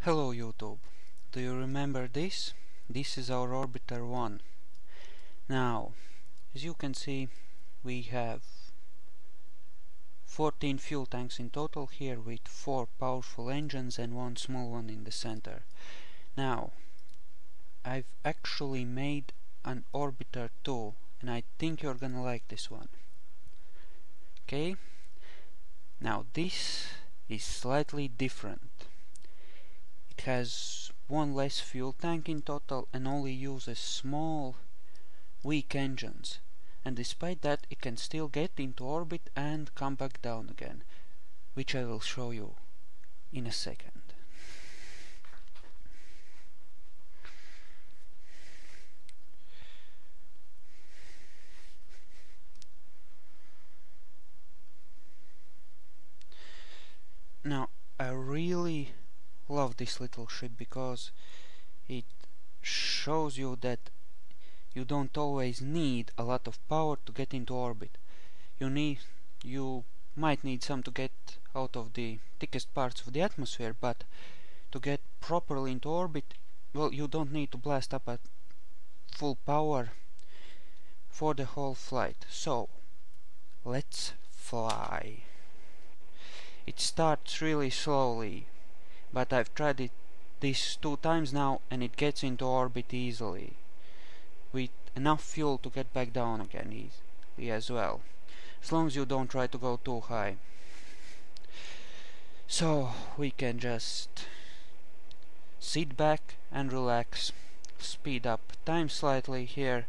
Hello YouTube. Do you remember this? This is our Orbiter 1. Now, as you can see, we have 14 fuel tanks in total here with 4 powerful engines and one small one in the center. Now, I've actually made an Orbiter 2 and I think you're gonna like this one. Okay? Now this is slightly different. It has one less fuel tank in total and only uses small, weak engines. And despite that, it can still get into orbit and come back down again, which I will show you in a second. Now, I really love this little ship because it shows you that you don't always need a lot of power to get into orbit. You might need some to get out of the thickest parts of the atmosphere, but to get properly into orbit, well, you don't need to blast up at full power for the whole flight. So, let's fly. It starts really slowly, but I've tried this 2 times now and it gets into orbit easily, with enough fuel to get back down again easily as well, as long as you don't try to go too high. So we can just sit back and relax, speed up time slightly here.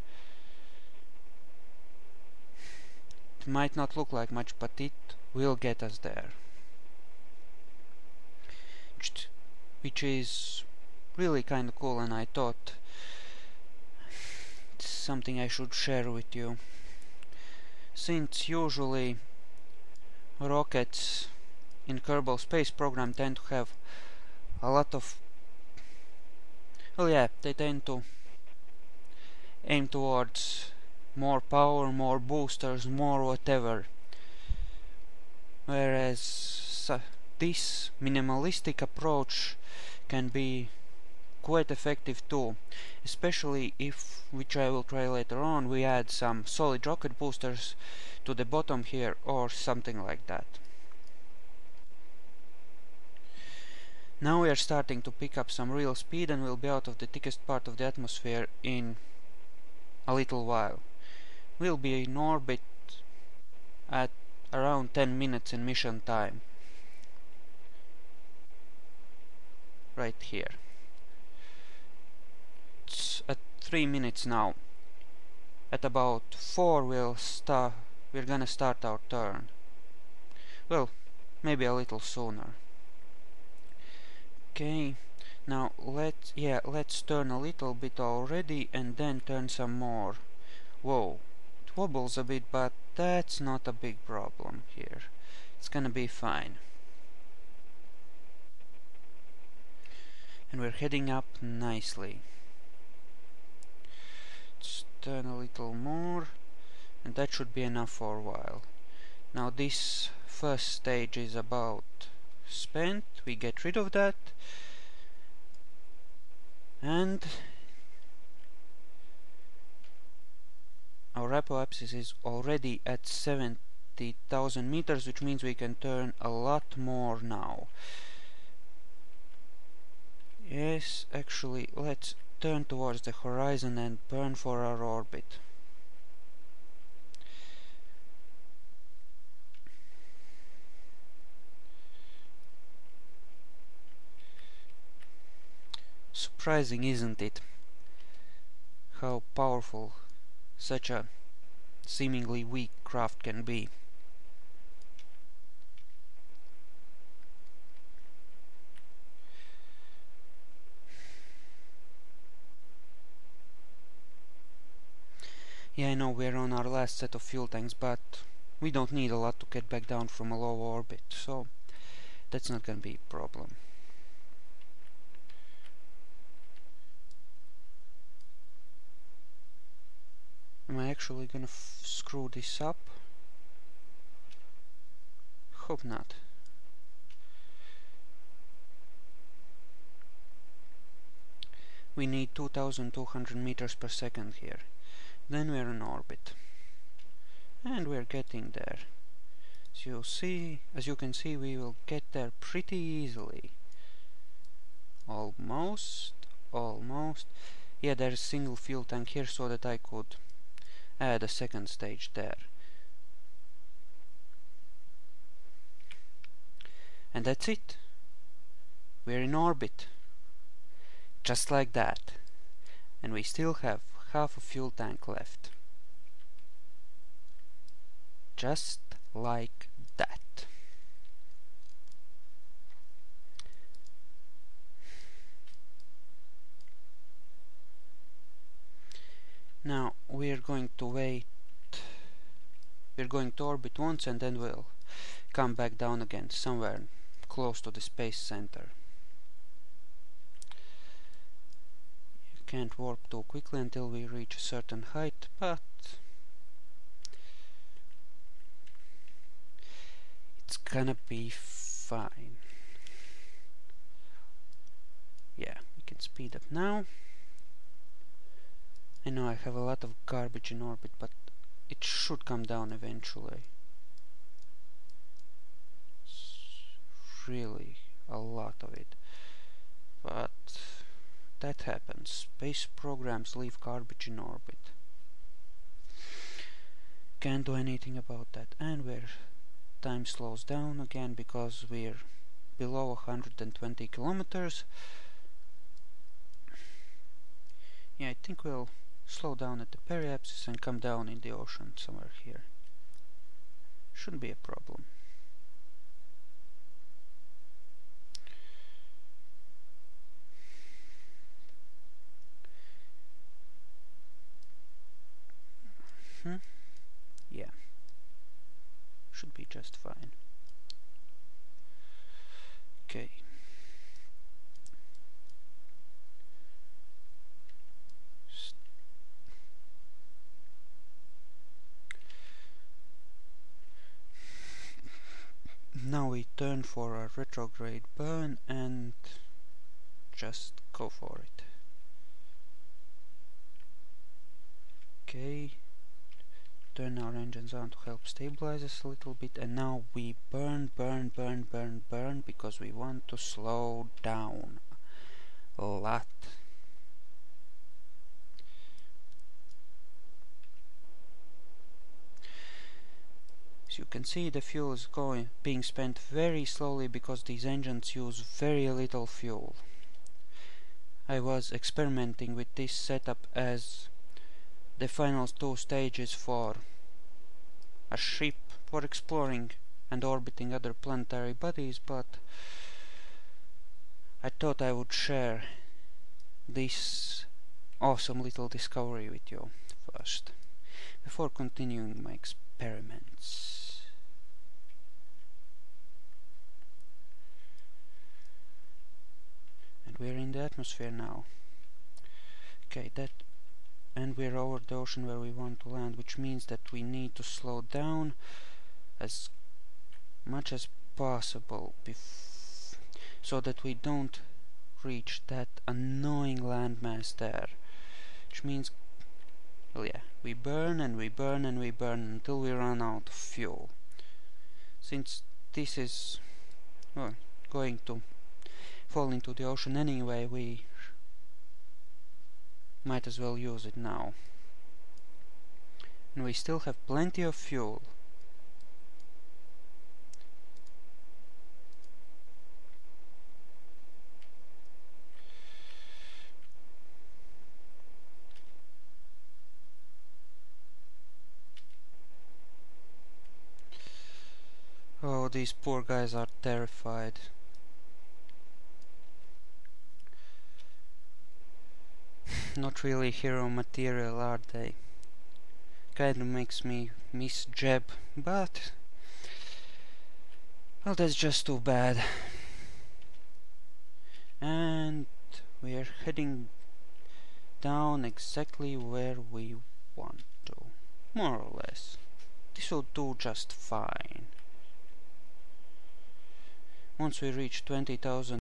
It might not look like much, but it will get us there, which is really kinda cool, and I thought it's something I should share with you, since usually rockets in Kerbal Space Program tend to have a lot of, well, yeah, they tend to aim towards more power, more boosters, more whatever, whereas this minimalistic approach can be quite effective too, especially if, which I will try later on, we add some solid rocket boosters to the bottom here or something like that. Now we are starting to pick up some real speed and we'll be out of the thickest part of the atmosphere in a little while. We'll be in orbit at around 10 minutes in mission time. Right here. It's at 3 minutes now. At about 4 we're gonna start our turn. Well, maybe a little sooner. Okay, now let's turn a little bit already and then turn some more. Whoa, it wobbles a bit, but that's not a big problem here. It's gonna be fine. And we're heading up nicely. Let's turn a little more, and that should be enough for a while. Now this first stage is about spent. We get rid of that, and our apoapsis is already at 70,000 meters, which means we can turn a lot more now. Yes, actually, let's turn towards the horizon and burn for our orbit. Surprising, isn't it? How powerful such a seemingly weak craft can be. Yeah, I know we're on our last set of fuel tanks, but we don't need a lot to get back down from a low orbit, so that's not gonna be a problem. Am I actually gonna screw this up? Hope not. we need 2200 meters per second here. Then we're in orbit. And we're getting there. As you can see, we will get there pretty easily. Almost. Yeah, there's a single fuel tank here so that I could add a second stage there. And that's it. We're in orbit. Just like that. And we still have half a fuel tank left. Just like that. Now we're going to wait. We're going to orbit once and then we'll come back down again somewhere close to the space center. You can't warp too quickly until we reach a certain height, but it's gonna be fine. Yeah, we can speed up now. I know I have a lot of garbage in orbit, but it should come down eventually. It's really a lot of it. But that happens. Space programs leave garbage in orbit. Can't do anything about that. And where time slows down again because we're below 120 kilometers. Yeah, I think we'll slow down at the periapsis and come down in the ocean somewhere here. Shouldn't be a problem. Yeah, should be just fine. Okay. Now we turn for a retrograde burn and just go for it. Okay, turn our engines on to help stabilize us a little bit, and now we burn because we want to slow down a lot. As you can see, the fuel is being spent very slowly because these engines use very little fuel. I was experimenting with this setup as the final two stages for a ship for exploring and orbiting other planetary bodies, but I thought I would share this awesome little discovery with you first, before continuing my experiments. And we're in the atmosphere now. Okay, and we're over the ocean where we want to land, which means that we need to slow down as much as possible so that we don't reach that annoying landmass there. Which means, well, yeah, we burn and we burn and we burn until we run out of fuel. Since this is going to fall into the ocean anyway, we might as well use it now. And we still have plenty of fuel. Oh, these poor guys are terrified. Not really hero material, are they? Kinda makes me miss Jeb, but well, that's just too bad. And we're heading down exactly where we want to, more or less. This will do just fine. Once we reach 20,000